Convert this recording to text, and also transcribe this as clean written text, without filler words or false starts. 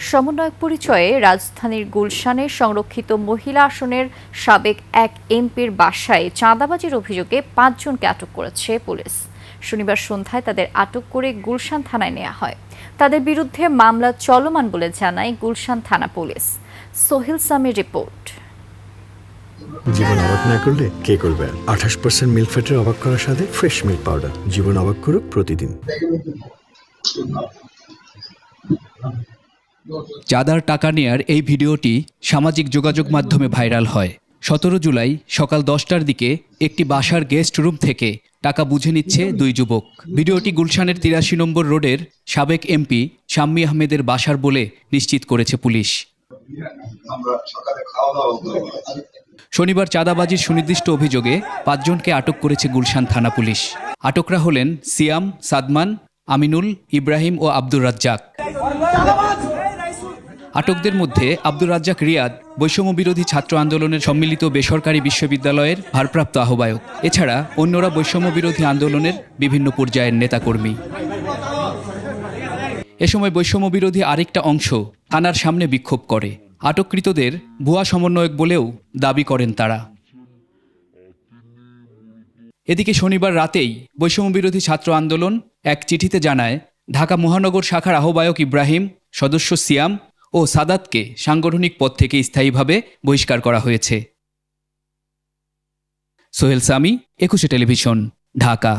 সমন্বয়ক পরিচয়ে রাজধানীর গুলশানে সংরক্ষিত মহিলা আসনের সাবেক এক এমপির বাসায় চাঁদাবাজির অভিযোগে ৫ জনকে আটক করেছে পুলিশ। শনিবার সন্ধ্যায় তাদের আটক করে গুলশান থানায় নেওয়া হয়। তাদের বিরুদ্ধে মামলা চলমান বলে জানায় গুলশান থানা পুলিশ। সোহেল সামির রিপোর্ট। জীবন অবাক না করলে কে করবে? 28% মিল্ক ফ্যাটের অবাক করার সাথে ফ্রেশ মিল্ক পাউডার। জীবন অবাক করুক প্রতিদিন। চাঁদার টাকা নেয়ার এই ভিডিওটি সামাজিক যোগাযোগ মাধ্যমে ভাইরাল হয়। 17 জুলাই সকাল 10টার দিকে একটি বাসার গেস্ট রুম থেকে টাকা বুঝে নিচ্ছে দুই যুবক। ভিডিওটি গুলশানের 83 নম্বর রোডের সাবেক এমপি শাম্মী আহমেদের বাসার বলে নিশ্চিত করেছে পুলিশ। শনিবার চাঁদাবাজির সুনির্দিষ্ট অভিযোগে 5 জনকে আটক করেছে গুলশান থানা পুলিশ। আটকরা হলেন সিয়াম, সাদমান, আমিনুল, ইব্রাহিম ও আব্দুর রাজ্জাক। আটকদের মধ্যে আব্দুর রাজ্জাক রিয়াদ বৈষম্য বিরোধী ছাত্র আন্দোলনের সম্মিলিত বেসরকারি বিশ্ববিদ্যালয়ের ভারপ্রাপ্ত আহ্বায়ক। এছাড়া অন্যরা বৈষম্য বিরোধী আন্দোলনের বিভিন্ন পর্যায়ের নেতাকর্মী। এ সময় বৈষম্য বিরোধী আরেকটা অংশ থানার সামনে বিক্ষোভ করে। আটককৃতদের ভুয়া সমন্বয়ক বলেও দাবি করেন তারা। এদিকে শনিবার রাতেই বৈষম্য বিরোধী ছাত্র আন্দোলন এক চিঠিতে জানায়, ঢাকা মহানগর শাখার আহ্বায়ক ইব্রাহিম, সদস্য সিয়াম ও সাদাতকে সাংগঠনিক পদ থেকে স্থায়ীভাবে বহিষ্কার করা হয়েছে। সোহেল সামি, 21 টেলিভিশন, ঢাকা।